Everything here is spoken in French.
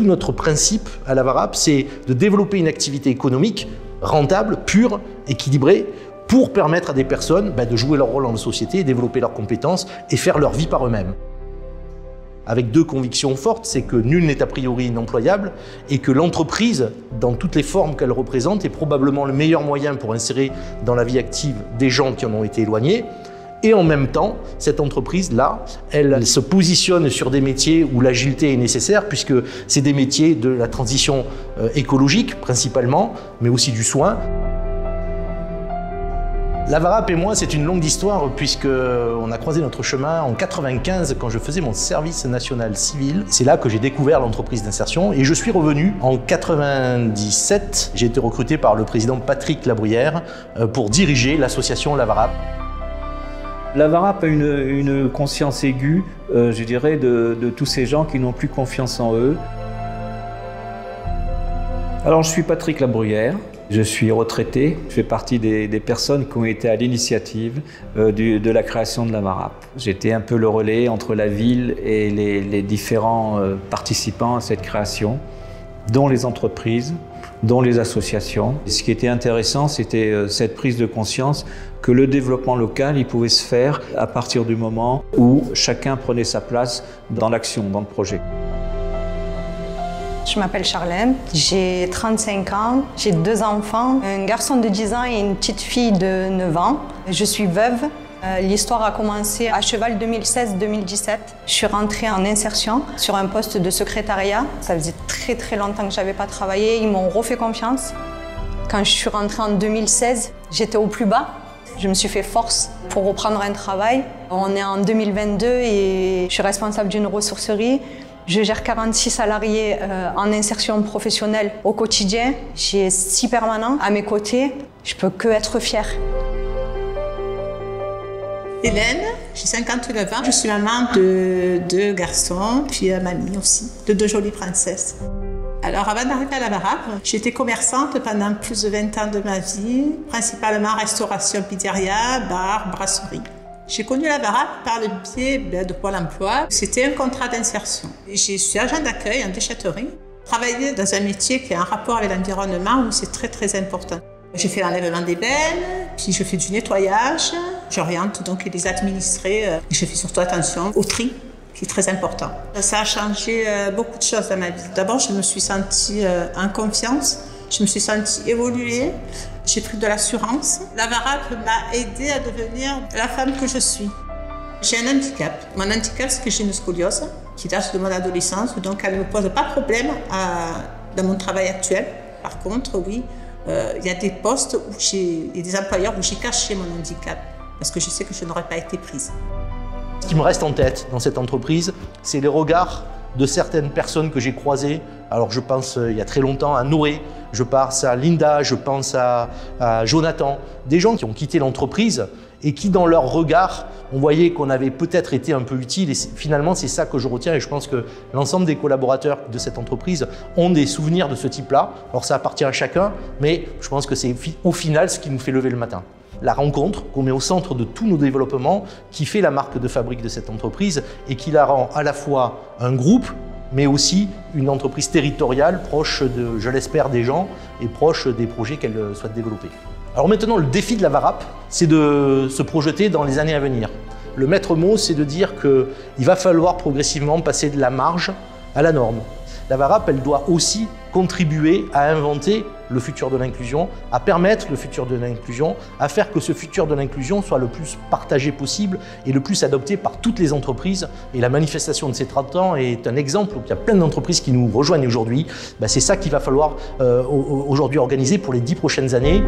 notre principe à la VARAP, c'est de développer une activité économique rentable, pure, équilibrée, pour permettre à des personnes de jouer leur rôle dans la société, développer leurs compétences et faire leur vie par eux-mêmes. Avec deux convictions fortes, c'est que nul n'est a priori inemployable et que l'entreprise, dans toutes les formes qu'elle représente, est probablement le meilleur moyen pour insérer dans la vie active des gens qui en ont été éloignés. Et en même temps, cette entreprise-là, elle se positionne sur des métiers où l'agilité est nécessaire, puisque c'est des métiers de la transition écologique principalement, mais aussi du soin. La VARAP et moi, c'est une longue histoire puisqu'on a croisé notre chemin en 1995 quand je faisais mon service national civil. C'est là que j'ai découvert l'entreprise d'insertion et je suis revenu en 1997. J'ai été recruté par le président Patrick Labruyère pour diriger l'association La VARAP. La VARAP a une conscience aiguë, je dirais, de tous ces gens qui n'ont plus confiance en eux. Alors, je suis Patrick Labruyère. Je suis retraité, je fais partie des personnes qui ont été à l'initiative de la création de la VARAP. J'étais un peu le relais entre la ville et les différents participants à cette création, dont les entreprises, dont les associations. Et ce qui était intéressant, c'était cette prise de conscience que le développement local, il pouvait se faire à partir du moment où chacun prenait sa place dans l'action, dans le projet. Je m'appelle Charlène, j'ai 35 ans, j'ai 2 enfants, un garçon de 10 ans et une petite fille de 9 ans. Je suis veuve. L'histoire a commencé à cheval 2016-2017. Je suis rentrée en insertion sur un poste de secrétariat. Ça faisait très longtemps que je n'avais pas travaillé, ils m'ont refait confiance. Quand je suis rentrée en 2016, j'étais au plus bas. Je me suis fait force pour reprendre un travail. On est en 2022 et je suis responsable d'une ressourcerie. Je gère 46 salariés en insertion professionnelle au quotidien. J'ai 6 permanents à mes côtés. Je peux que être fière. Hélène, j'ai 59 ans. Je suis maman de 2 garçons, puis mamie aussi, de 2 jolies princesses. Alors avant d'arriver à la VARAP, j'étais commerçante pendant plus de 20 ans de ma vie, principalement restauration, pizzeria, bar, brasserie. J'ai connu la VARAP par le biais de Pôle emploi. C'était un contrat d'insertion. Je suis agent d'accueil en déchetterie. Travailler dans un métier qui a un rapport avec l'environnement où c'est très important. J'ai fait l'enlèvement des bennes, puis je fais du nettoyage. J'oriente donc les administrés. Je fais surtout attention au tri, qui est très important. Ça a changé beaucoup de choses dans ma vie. D'abord, je me suis sentie en confiance. Je me suis sentie évoluer. J'ai pris de l'assurance. La VARAP m'a aidée à devenir la femme que je suis. J'ai un handicap. Mon handicap, c'est que j'ai une scoliose qui date de mon adolescence, donc elle ne me pose pas de problème dans mon travail actuel. Par contre, oui, il y a des postes et des employeurs où j'ai caché mon handicap parce que je sais que je n'aurais pas été prise. Ce qui me reste en tête dans cette entreprise, c'est les regards de certaines personnes que j'ai croisées. Alors je pense il y a très longtemps à Noé, je pense à Linda, je pense à Jonathan, des gens qui ont quitté l'entreprise et qui dans leur regard, on voyait qu'on avait peut-être été un peu utile et finalement c'est ça que je retiens et je pense que l'ensemble des collaborateurs de cette entreprise ont des souvenirs de ce type-là. Alors ça appartient à chacun, mais je pense que c'est au final ce qui nous fait lever le matin. La rencontre qu'on met au centre de tous nos développements qui fait la marque de fabrique de cette entreprise et qui la rend à la fois un groupe mais aussi une entreprise territoriale proche de, je l'espère, des gens et proche des projets qu'elle souhaite développer. Alors maintenant, le défi de la VARAP, c'est de se projeter dans les années à venir. Le maître mot, c'est de dire qu'il va falloir progressivement passer de la marge à la norme. La VARAP, elle doit aussi contribuer à inventer le futur de l'inclusion, à permettre le futur de l'inclusion, à faire que ce futur de l'inclusion soit le plus partagé possible et le plus adopté par toutes les entreprises. Et la manifestation de ces 30 ans est un exemple où il y a plein d'entreprises qui nous rejoignent aujourd'hui. C'est ça qu'il va falloir aujourd'hui organiser pour les 10 prochaines années.